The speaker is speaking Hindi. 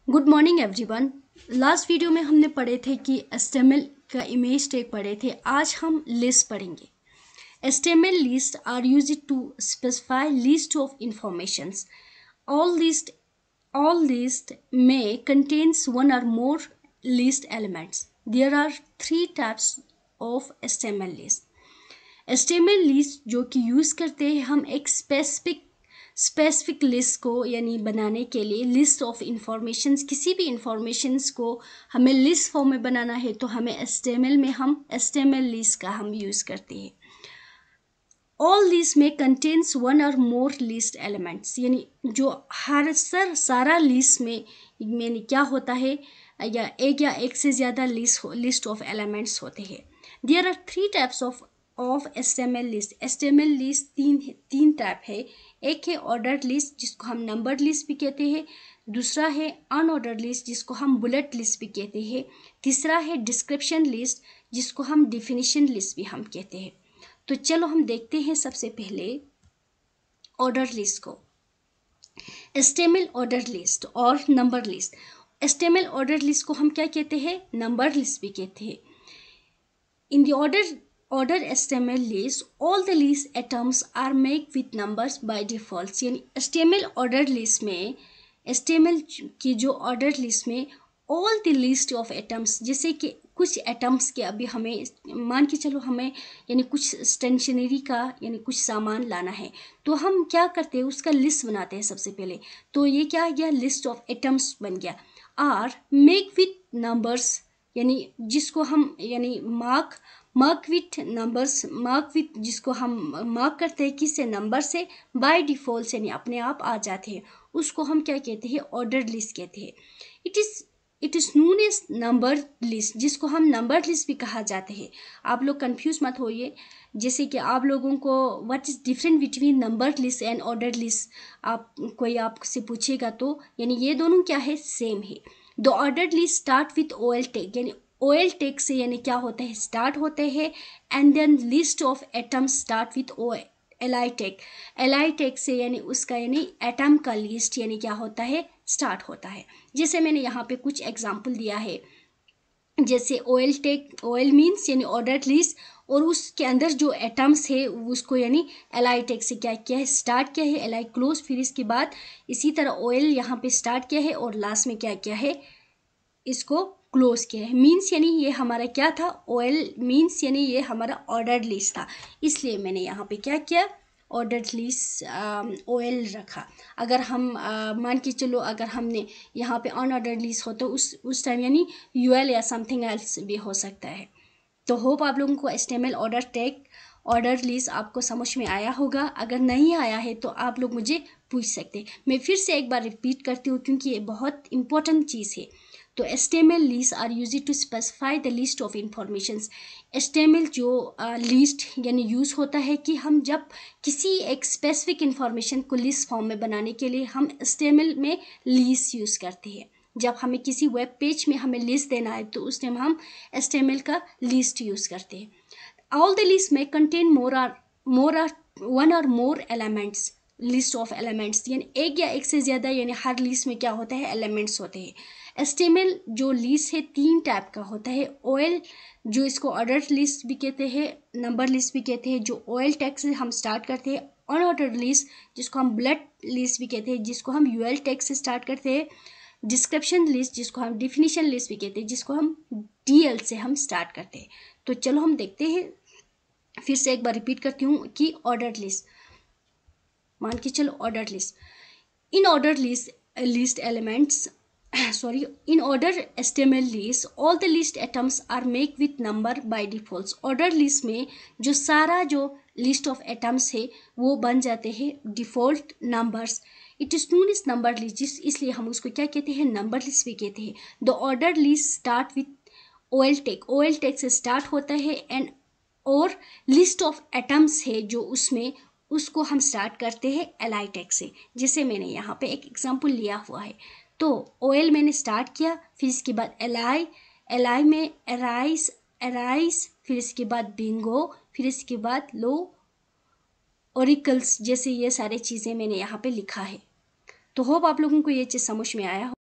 Good morning everyone. Last video में हमने पढ़े थे कि HTML का इमेज टैग पढ़े थे। आज हम लिस्ट पढ़ेंगे। HTML list are used to specify list of informations. all list may contains one or more list elements. There are three types of HTML list. HTML list जो कि यूज़ करते हैं हम एक स्पेसिफिक लिस्ट को यानी बनाने के लिए, लिस्ट ऑफ इंफॉर्मेशंस, किसी भी इंफॉर्मेशंस को हमें लिस्ट फॉर्म में बनाना है तो हमें HTML में हम HTML लिस्ट का हम यूज़ करते हैं। ऑल लिस्ट में कंटेन्स वन और मोर लिस्ट एलिमेंट्स, यानी जो हर सारा लिस्ट में क्या होता है, या एक से ज़्यादा लिस्ट ऑफ एलिमेंट्स होते हैं। There are three types of HTML list. HTML list तीन टाइप है। एक है ऑर्डर्ड लिस्ट जिसको हम नंबर्ड लिस्ट भी कहते हैं, दूसरा है अनऑर्डर्ड लिस्ट जिसको हम बुलेट लिस्ट भी कहते हैं, तीसरा है डिस्क्रिप्शन लिस्ट जिसको हम डिफिनीशन लिस्ट भी हम कहते हैं। तो चलो हम देखते हैं सबसे पहले ऑर्डर लिस्ट को। HTML ऑर्डर लिस्ट और number list. HTML order list को हम क्या कहते हैं, नंबर लिस्ट भी कहते हैं। In the order HTML list all the list items are make with numbers by default. यानी HTML ऑर्डर लिस्ट में, HTML की जो ऑर्डर लिस्ट में all the list of items, जैसे कि कुछ एटम्स के अभी हमें मान के चलो हमें यानी कुछ स्टेशनरी का यानी कुछ सामान लाना है तो हम क्या करते हैं, उसका लिस्ट बनाते हैं सबसे पहले। तो ये क्या आ गया, लिस्ट ऑफ एटम्स बन गया। आर मेक विथ नंबर्स, यानी जिसको हम यानी मार्क विथ नंबर्स, जिसको हम मार्क करते हैं किससे, नंबर से, बाय डिफॉल्ट यानी अपने आप आ जाते हैं, उसको हम क्या कहते हैं, ऑर्डर लिस्ट कहते हैं। It is known as number list, जिसको हम नंबर लिस्ट भी कहा जाते हैं। आप लोग कंफ्यूज मत होइए, जैसे कि आप लोगों को what is different between number list and order list कोई आपसे पूछेगा तो यानी ये दोनों क्या है, सेम है। The order list start with OL tag, यानी OL टैग से यानी क्या होता है, स्टार्ट होते हैं। And then list of items start with LI tag. LI tag से यानी उसका यानी एटम का लिस्ट यानी क्या होता है, स्टार्ट होता है। जैसे मैंने यहाँ पे कुछ एग्जांपल दिया है, जैसे OL टैग, OL मीन्स यानी ऑर्डर लिस्ट, और उसके अंदर जो एटम्स है उसको यानी LI टैग से क्या किया है, स्टार्ट किया है, LI क्लोज, फिर इसके बाद इसी तरह OL यहाँ पे स्टार्ट किया है और लास्ट में क्या किया है, इसको क्लोज किया है। मीन्स यानी ये हमारा क्या था, OL मीन्स यानी ये हमारा ऑर्डर लिस्ट था, इसलिए मैंने यहाँ पे क्या किया, ऑर्डर लिस्ट OL रखा। अगर हम मान के चलो अगर हमने यहाँ पे अनऑर्डर लिस्ट हो तो उस टाइम यानी UL या समथिंग एल्स भी हो सकता है। तो होप आप लोगों को HTML order tag, order list आपको समझ में आया होगा। अगर नहीं आया है तो आप लोग मुझे पूछ सकते हैं। मैं फिर से एक बार रिपीट करती हूँ क्योंकि ये बहुत इंपॉर्टेंट चीज़ है। तो HTML list are used to specify the list of informations. HTML जो लिस्ट यानी यूज़ होता है कि हम जब किसी एक स्पेसिफिक इंफॉर्मेशन को लिस्ट फॉर्म में बनाने के लिए हम HTML में लिस्ट यूज़ करते हैं। जब हमें किसी वेब पेज में हमें लिस्ट देना है तो उस टाइम हम HTML का लिस्ट यूज़ करते हैं। ऑल द लिस्ट में कंटेन वन और more elements, list of elements, यानी एक या एक से ज़्यादा, यानी हर लिस्ट में क्या होता है, एलिमेंट्स होते हैं। HTML जो लिस्ट है तीन टाइप का होता है। OL जो इसको ऑर्डर लिस्ट भी कहते हैं, नंबर लिस्ट भी कहते हैं, जो OL टैग से हम स्टार्ट करते हैं। अनऑर्डर्ड लिस्ट जिसको हम बुलेट लिस्ट भी कहते हैं, जिसको हम UL टैग से स्टार्ट करते हैं। डिस्क्रिप्शन लिस्ट जिसको हम डिफिनीशन लिस्ट भी कहते हैं, जिसको हम DL से हम स्टार्ट करते हैं। तो चलो हम देखते हैं, फिर से एक बार रिपीट करती हूँ कि ऑर्डर लिस्ट, मान के चलो order list, in order list elements in order HTML list all the list atoms are make with number by default। Order list में जो सारा जो लिस्ट ऑफ एटम्स है वो बन जाते हैं default numbers. It is known as number list, इसलिए हम उसको क्या कहते हैं, नंबर लिस्ट भी कहते हैं। The order list start with OL tag से स्टार्ट होता है एंड और लिस्ट ऑफ एटम्स है जो उसमें उसको हम स्टार्ट करते हैं LI टैग से। जैसे मैंने यहाँ पे एक एग्जांपल लिया हुआ है, तो OL मैंने स्टार्ट किया, फिर इसके बाद LI में अराइज, फिर इसके बाद बिंगो, फिर इसके बाद लो, ओरिकल्स, जैसे ये सारे चीज़ें मैंने यहाँ पे लिखा है। तो होप आप लोगों को ये चीज़ समझ में आया हो।